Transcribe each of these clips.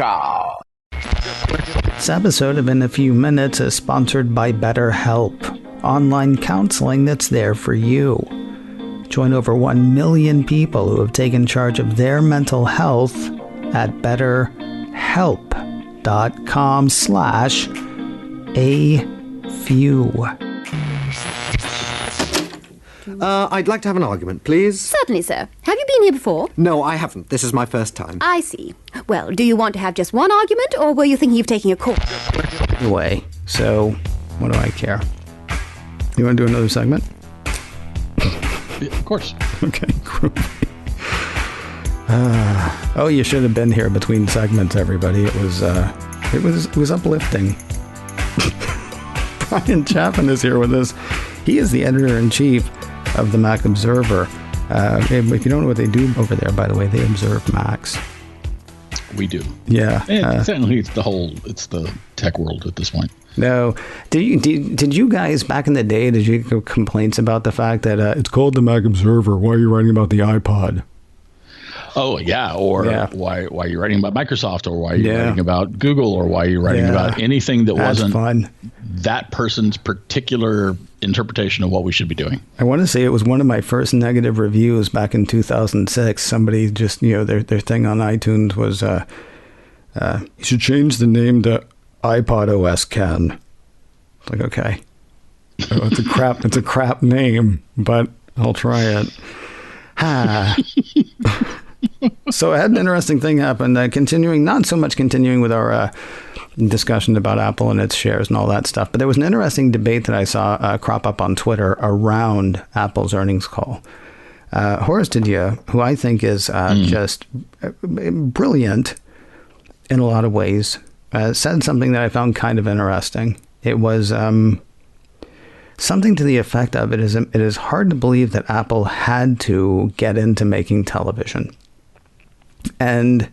Ciao. This episode of In a Few Minutes is sponsored by BetterHelp, online counseling that's there for you. Join over 1 million people who have taken charge of their mental health at betterhelp.com/afew. I'd like to have an argument, please. Certainly, sir. Have you been here before? No, I haven't. This is my first time. I see. Well, do you want to have just one argument, or were you thinking of taking a course? Anyway, so what do I care? You want to do another segment? Yeah, of course. Okay, groovy. Oh, you should have been here between segments, everybody. It was uplifting. Bryan Chaffin is here with us. He is the editor-in-chief of the Mac Observer. If you don't know what they do over there, by the way, they observe Macs. We do. Yeah. Technically, it's the tech world at this point. No. Did you guys, back in the day, did you get complaints about the fact that it's called the Mac Observer? Why are you writing about the iPod? Oh, yeah. Or why are you writing about Microsoft? Or why are you writing about Google? Or why are you writing about anything that wasn't fun. That person's particular interpretation of what we should be doing? I want to say it was one of my first negative reviews back in 2006. Somebody just, their thing on iTunes was, you should change the name to iPod OS Ken. It's like, okay. It's a crap name, but I'll try it. So I had an interesting thing happen, not so much continuing with our discussion about Apple and its shares and all that stuff, but there was an interesting debate that I saw crop up on Twitter around Apple's earnings call. Horace Dediu, who I think is just brilliant in a lot of ways, said something that I found kind of interesting. It was something to the effect of, it is hard to believe that Apple had to get into making television. And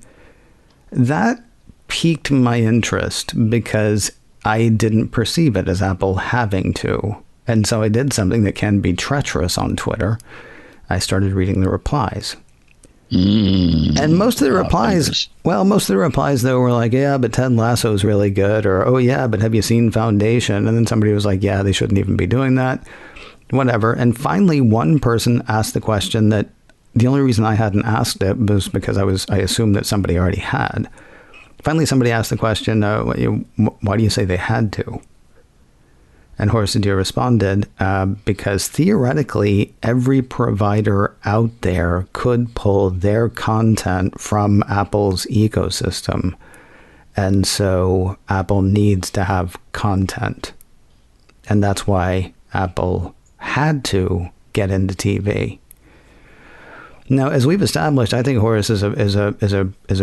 that piqued my interest because I didn't perceive it as Apple having to. And so I did something that can be treacherous on Twitter. I started reading the replies. And most of the replies, though, were like, yeah, but Ted Lasso's really good. Or, oh, yeah, but have you seen Foundation? And then somebody was like, yeah, they shouldn't even be doing that. Whatever. And finally, one person asked the question that the only reason I hadn't asked it was because I assumed that somebody already had. Finally, somebody asked the question, why do you say they had to? And Horace Dediu responded, because theoretically, every provider out there could pull their content from Apple's ecosystem. And so Apple needs to have content. And that's why Apple had to get into TV. Now, as we've established, I think Horace is a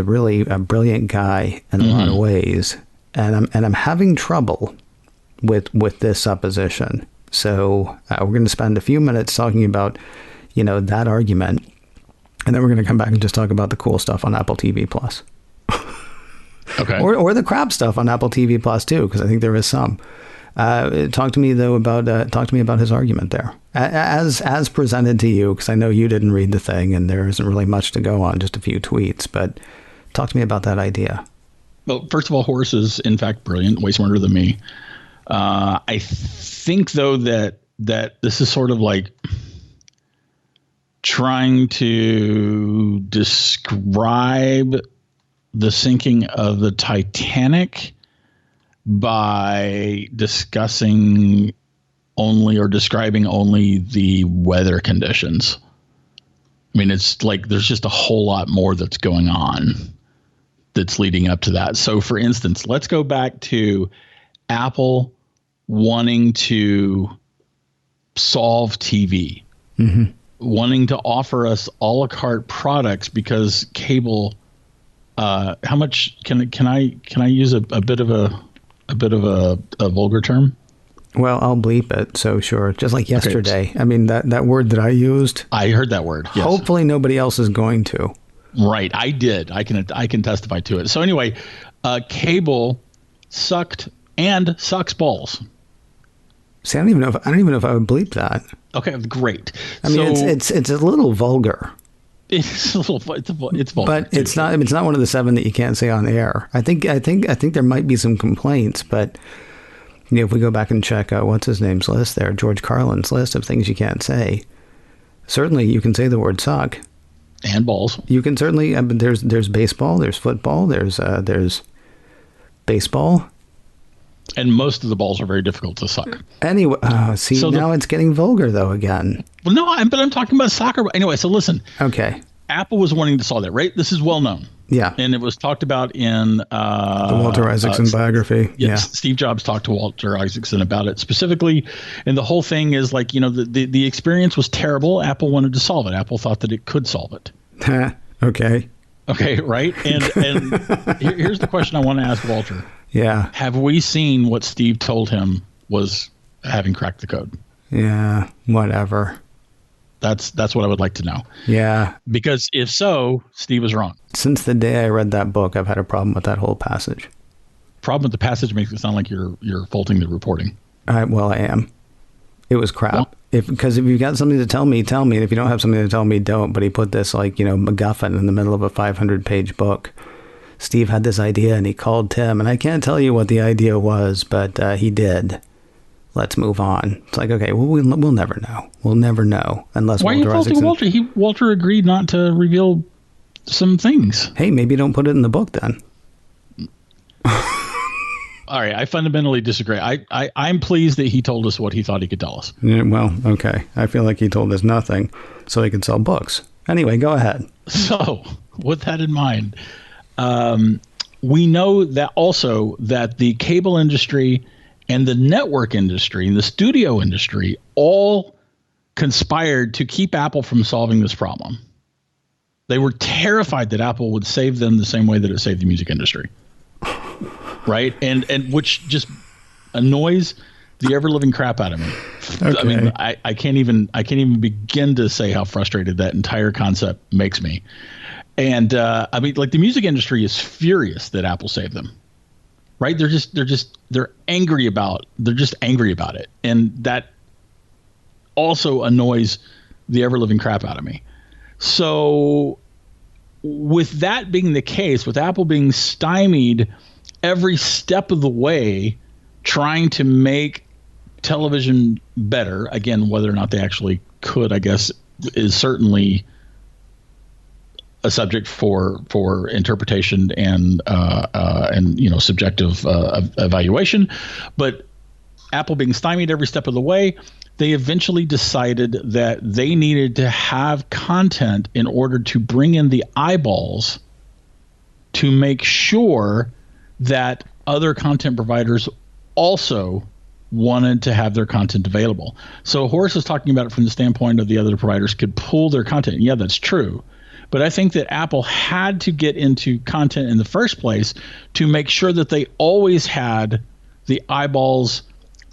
really brilliant guy in a lot of ways, and I'm having trouble with this supposition. So we're going to spend a few minutes talking about, that argument, and then we're going to come back and just talk about the cool stuff on Apple TV Plus. Okay. Or the crap stuff on Apple TV Plus too, because I think there is some. Talk to me about his argument there, as presented to you, because I know you didn't read the thing and there isn't really much to go on, just a few tweets. But talk to me about that idea. Well, first of all, Horace is in fact brilliant, way smarter than me. I think though that this is sort of like trying to describe the sinking of the Titanic by discussing only or describing only the weather conditions. I mean, it's like there's just a whole lot more that's going on that's leading up to that. So, for instance, let's go back to Apple wanting to solve TV, wanting to offer us a la carte products because cable. How much can I use a bit of a vulgar term? Well, I'll bleep it. So sure. Just like yesterday. Okay. I mean, that word that I used. I heard that word. Yes. Hopefully nobody else is going to. Right. I did. I can testify to it. So anyway, cable sucked and sucks balls. See, I don't even know if I would bleep that. Okay, great. I mean, it's a little vulgar. It's a little. It's vulgar, but it's not. It's not one of the 7 that you can't say on air. I think there might be some complaints, but if we go back and check what's his name's list there, George Carlin's list of things you can't say. Certainly, you can say the word sock. And balls. You can certainly. There's baseball. There's football. There's baseball. And most of the balls are very difficult to suck. Anyway, now it's getting vulgar though again. Well, no, but I'm talking about soccer. Anyway, so listen. Okay. Apple was wanting to solve that, right? This is well known. Yeah. And it was talked about in the Walter Isaacson biography. Yeah. Steve Jobs talked to Walter Isaacson about it specifically. And the whole thing is like, the experience was terrible. Apple wanted to solve it. Apple thought that it could solve it. Okay. Okay, right? And here's the question I want to ask Walter. Yeah. Have we seen what Steve told him was having cracked the code? Yeah, whatever. That's what I would like to know. Yeah. Because if so, Steve was wrong. Since the day I read that book, I've had a problem with that whole passage. Problem with the passage makes it sound like you're faulting the reporting. Well, I am. It was crap. Because if you've got something to tell me, tell me. And if you don't have something to tell me, don't. But he put this MacGuffin in the middle of a 500-page book. Steve had this idea and he called Tim. And I can't tell you what the idea was, but he did. Let's move on. It's like, okay, well, we'll never know. We'll never know unless Why Walter are you faulting Walter? Walter agreed not to reveal some things. Hey, maybe don't put it in the book then. All right, I fundamentally disagree. I'm pleased that he told us what he thought he could tell us. Yeah, well, okay. I feel like he told us nothing so he could sell books. Anyway, go ahead. So, with that in mind, we know that also that the cable industry and the network industry and the studio industry all conspired to keep Apple from solving this problem. They were terrified that Apple would save them the same way that it saved the music industry. Right? And which just annoys the ever living crap out of me. Okay. I mean, I can't even begin to say how frustrated that entire concept makes me. And I mean, like, the music industry is furious that Apple saved them. Right? They're angry about it. And that also annoys the ever living crap out of me. So with that being the case, with Apple being stymied every step of the way trying to make television better, again, whether or not they actually could, I guess, is certainly a subject for interpretation and subjective evaluation. But Apple being stymied every step of the way, they eventually decided that they needed to have content in order to bring in the eyeballs to make sure that other content providers also wanted to have their content available. So Horace is talking about it from the standpoint of the other providers could pull their content. Yeah, that's true. But I think that Apple had to get into content in the first place to make sure that they always had the eyeballs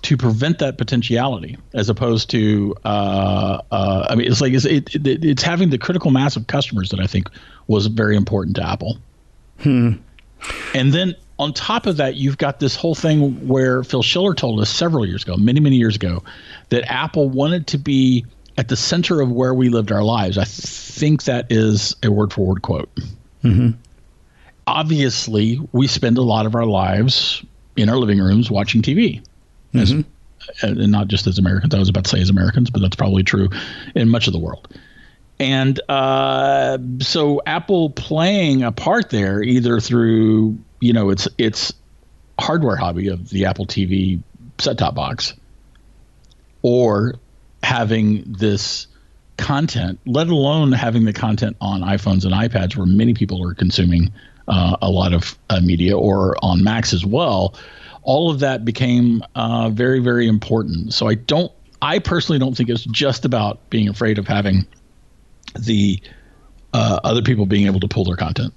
to prevent that potentiality, as opposed to, I mean, it's like it's having the critical mass of customers that I think was very important to Apple. And then on top of that, you've got this whole thing where Phil Schiller told us several years ago, many, many years ago, that Apple wanted to be at the center of where we lived our lives. I think that is a word-for-word quote. Mm-hmm. Obviously, we spend a lot of our lives in our living rooms watching TV. Mm-hmm. And not just as Americans. I was about to say as Americans, but that's probably true in much of the world. And so Apple playing a part there, either through its hardware hobby of the Apple TV set-top box, or having this content, let alone having the content on iPhones and iPads, where many people are consuming a lot of media, or on Macs as well. All of that became very, very important. So I personally don't think it's just about being afraid of having the other people being able to pull their content.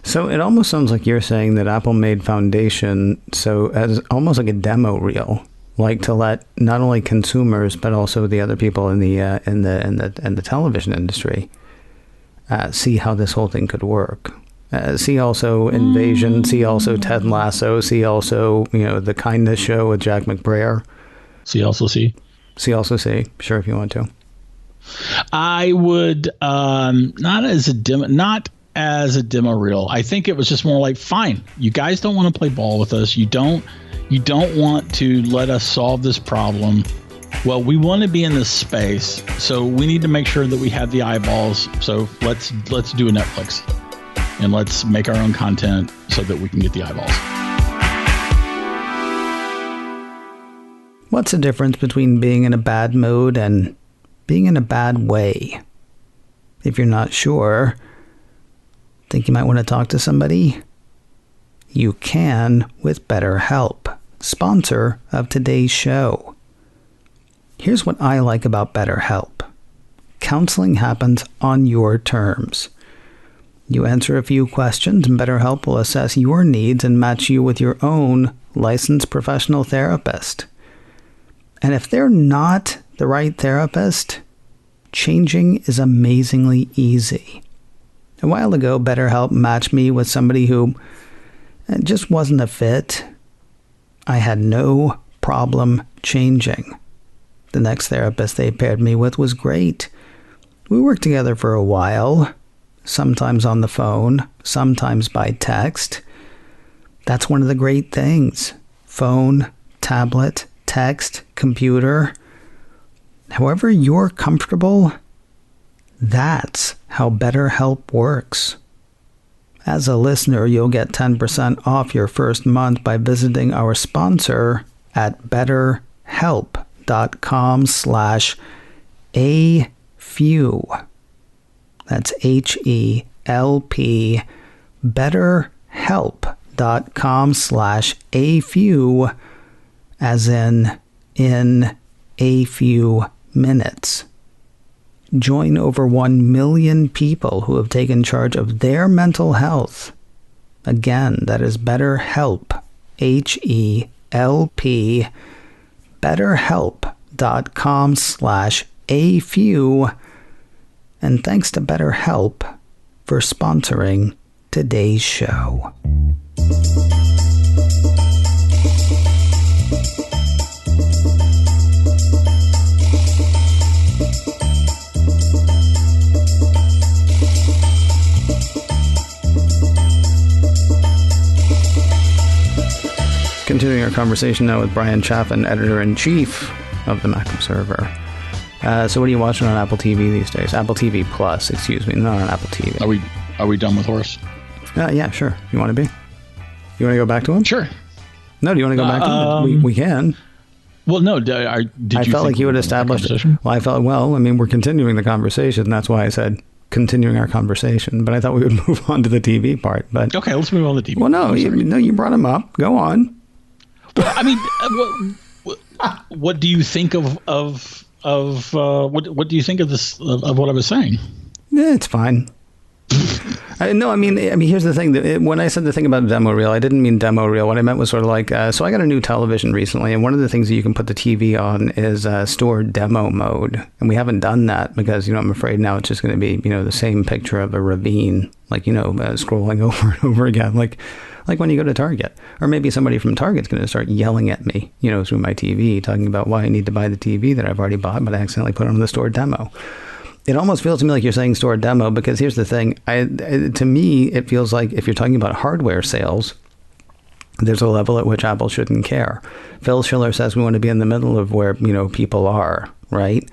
So it almost sounds like you're saying that Apple made Foundation so as almost like a demo reel, like to let not only consumers but also the other people in the television industry see how this whole thing could work. See also Invasion, see also Ted Lasso, see also, The Kindness Show with Jack McBrayer. See also see. See also see. Sure, if you want to. I would not as a demo reel. I think it was just more like, fine, you guys don't want to play ball with us. You don't want to let us solve this problem. Well, we want to be in this space, so we need to make sure that we have the eyeballs. So let's do a Netflix, and let's make our own content so that we can get the eyeballs. What's the difference between being in a bad mood and being in a bad way? If you're not sure, think you might want to talk to somebody? You can with BetterHelp, sponsor of today's show. Here's what I like about BetterHelp. Counseling happens on your terms. You answer a few questions and BetterHelp will assess your needs and match you with your own licensed professional therapist. And if they're not the right therapist, changing is amazingly easy. A while ago, BetterHelp matched me with somebody who just wasn't a fit. I had no problem changing. The next therapist they paired me with was great. We worked together for a while, sometimes on the phone, sometimes by text. That's one of the great things. Phone, tablet, text, computer. However you're comfortable, that's how BetterHelp works. As a listener, you'll get 10% off your first month by visiting our sponsor at betterhelp.com/AFEW. That's HELP. betterhelp.com/AFEW, as in a few minutes. Join over 1 million people who have taken charge of their mental health. Again, that is BetterHelp, HELP, betterhelp.com/AFEW. And thanks to BetterHelp for sponsoring today's show. Continuing our conversation now with Bryan Chaffin, editor-in-chief of the Mac Observer. So what are you watching on Apple TV these days? Apple TV Plus, excuse me, not on Apple TV. Are we done with Horace? Yeah, sure. You want to be? You want to go back to him? Sure. No, do you want to go back to him? We can. Well, no. I felt like you would establish. We're continuing the conversation. That's why I said continuing our conversation. But I thought we would move on to the TV part. But okay, let's move on to the TV. Well, no, you brought him up. Go on. Well, I mean, what do you think of what do you think of this of what I was saying? Yeah, it's fine. No, I mean, here's the thing. When I said the thing about demo reel, I didn't mean demo reel. What I meant was sort of like, so I got a new television recently, and one of the things that you can put the TV on is stored demo mode. And we haven't done that because, I'm afraid now it's just going to be, the same picture of a ravine, like, scrolling over and over again, like when you go to Target. Or maybe somebody from Target's going to start yelling at me, through my TV, talking about why I need to buy the TV that I've already bought, but I accidentally put on the stored demo. It almost feels to me like you're saying stored demo, because here's the thing. To me, it feels like if you're talking about hardware sales, there's a level at which Apple shouldn't care. Phil Schiller says we want to be in the middle of where, people are, right?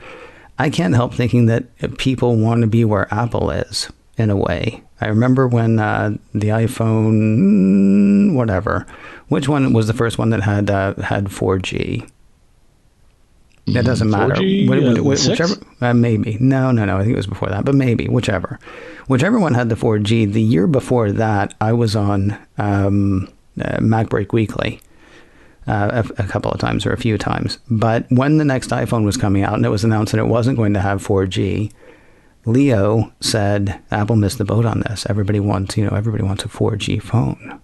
I can't help thinking that people want to be where Apple is, in a way. I remember when the iPhone, whatever, which one was the first one that had 4G? That doesn't matter. Whichever, maybe. No. I think it was before that, but maybe, whichever. Whichever one had the 4G. The year before that, I was on MacBreak Weekly a couple of times or a few times. But when the next iPhone was coming out and it was announced that it wasn't going to have 4G, Leo said, Apple missed the boat on this. Everybody wants a 4G phone.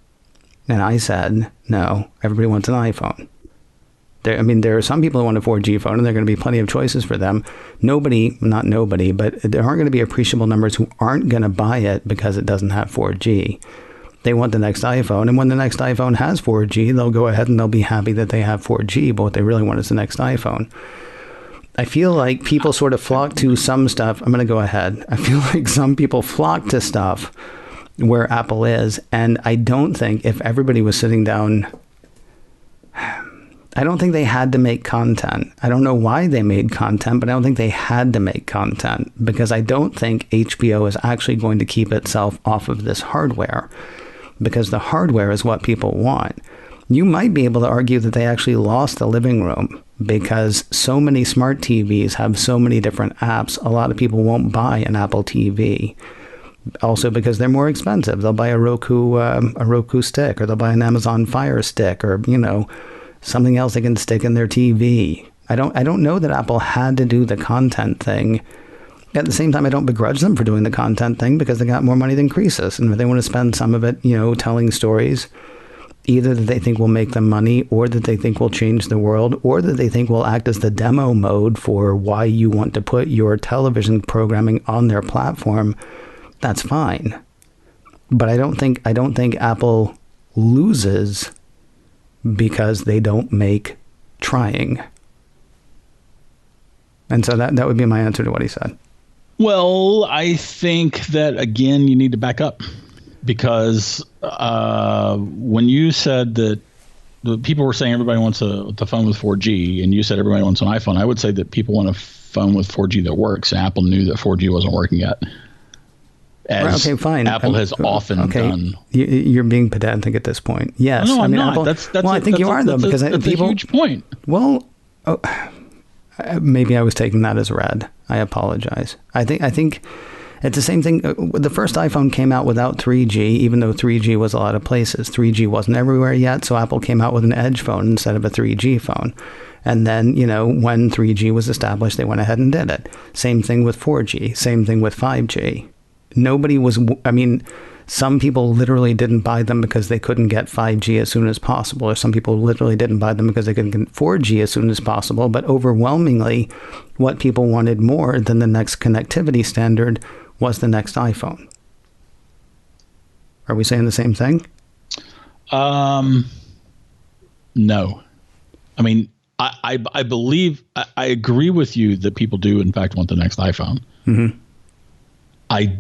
And I said, no, everybody wants an iPhone. There are some people who want a 4G phone, and there are going to be plenty of choices for them. Not nobody, but there aren't going to be appreciable numbers who aren't going to buy it because it doesn't have 4G. They want the next iPhone, and when the next iPhone has 4G, they'll go ahead and they'll be happy that they have 4G, but what they really want is the next iPhone. I feel like people sort of flock to some stuff. I'm going to go ahead. I feel like some people flock to stuff where Apple is. And I don't think if everybody was sitting down, I don't think they had to make content. I don't know why they made content, but I don't think they had to make content, because I don't think HBO is actually going to keep itself off of this hardware, because the hardware is what people want. You might be able to argue that they actually lost the living room because so many smart TVs have so many different apps. A lot of people won't buy an Apple TV. Also because they're more expensive. They'll buy a Roku stick, or they'll buy an Amazon Fire Stick, or, something else they can stick in their TV. I don't know that Apple had to do the content thing. At the same time, I don't begrudge them for doing the content thing, because they got more money than Croesus. And if they want to spend some of it, telling stories, either that they think will make them money, or that they think will change the world, or that they think will act as the demo mode for why you want to put your television programming on their platform, that's fine. But I don't think Apple loses because they don't make trying. And so that would be my answer to what he said. Well, I think that, again, you need to back up, because when you said that the people were saying everybody wants the phone with 4G, and you said everybody wants an iPhone, I would say that people want a phone with 4G that works. Apple knew that 4G wasn't working yet. As okay, fine. Apple has often done. You're being pedantic at this point. Yes, No, I'm not. Apple, I think you are, though, because that's people. A huge point. Well, maybe I was taking that as read. I apologize. I think it's the same thing. The first iPhone came out without 3G, even though 3G was a lot of places. 3G wasn't everywhere yet, so Apple came out with an Edge phone instead of a 3G phone. And then, when 3G was established, they went ahead and did it. Same thing with 4G. Same thing with 5G. Some people literally didn't buy them because they couldn't get 5G as soon as possible, or some people literally didn't buy them because they couldn't get 4G as soon as possible. But overwhelmingly, what people wanted more than the next connectivity standard was the next iPhone. Are we saying the same thing? No. I believe, I agree with you that people do, in fact, want the next iPhone. Mm-hmm. I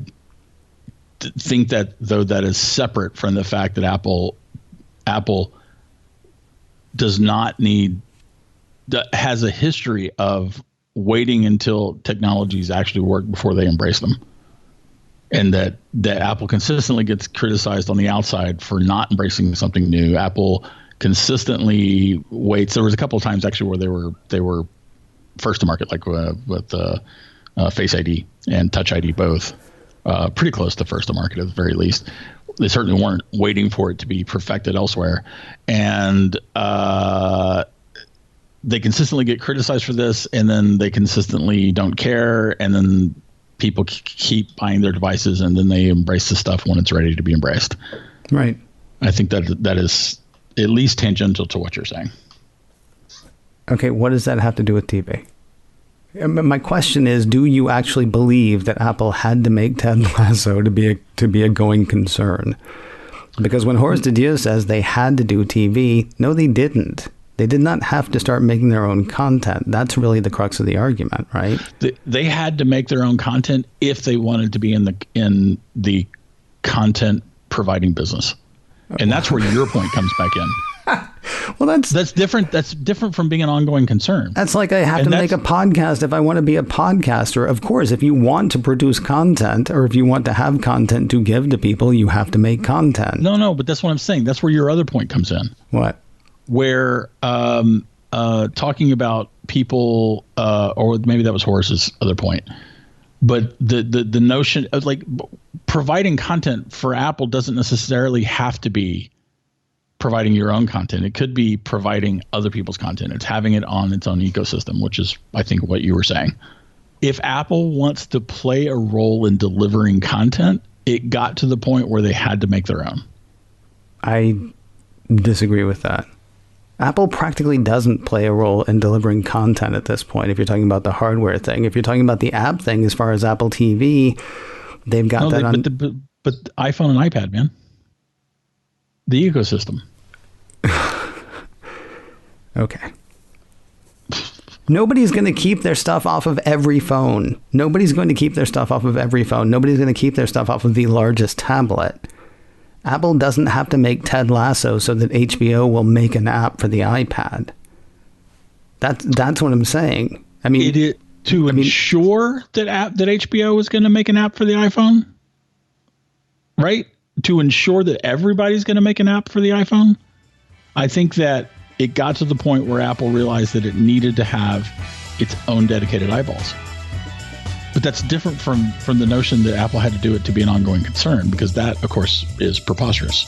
think that, though, that is separate from the fact that Apple does not has a history of waiting until technologies actually work before they embrace them. And that Apple consistently gets criticized on the outside for not embracing something new. Apple consistently waits. There was a couple of times actually where they were first to market, like with Face ID and Touch ID, both pretty close to first to market at the very least. They certainly weren't waiting for it to be perfected elsewhere, and they consistently get criticized for this, and then they consistently don't care, and then people keep buying their devices, and then they embrace the stuff when it's ready to be embraced. Right. I think that is at least tangential to what you're saying. Okay, what does that have to do with TV? My question is, do you actually believe that Apple had to make Ted Lasso to be a going concern? Because when Horace Dediu says they had to do TV, no, they didn't. They did not have to start making their own content. That's really the crux of the argument, right? They had to make their own content if they wanted to be in the content providing business, and that's where your point comes back in. Well, that's different. That's different from being an ongoing concern. That's like I have to make a podcast if I want to be a podcaster. Of course, if you want to produce content, or if you want to have content to give to people, you have to make content. No, but that's what I'm saying. That's where your other point comes in. What? Where talking about people, or maybe that was Horace's other point, but the notion of like providing content for Apple doesn't necessarily have to be providing your own content. It could be providing other people's content. It's having it on its own ecosystem, which is, I think, what you were saying. If Apple wants to play a role in delivering content, it got to the point where they had to make their own. I disagree with that. Apple practically doesn't play a role in delivering content at this point, if you're talking about the hardware thing. If you're talking about the app thing, as far as Apple TV, they've got that on... But iPhone and iPad, man. The ecosystem. Okay. Nobody's going to keep their stuff off of every phone. Nobody's going to keep their stuff off of every phone. Nobody's going to keep their stuff off of the largest tablet. Apple doesn't have to make Ted Lasso so that HBO will make an app for the iPad. That's what I'm saying. I mean, ensure that HBO is going to make an app for the iPhone, right? To ensure that everybody's going to make an app for the iPhone. I think that it got to the point where Apple realized that it needed to have its own dedicated eyeballs. But that's different from the notion that Apple had to do it to be an ongoing concern, because that, of course, is preposterous.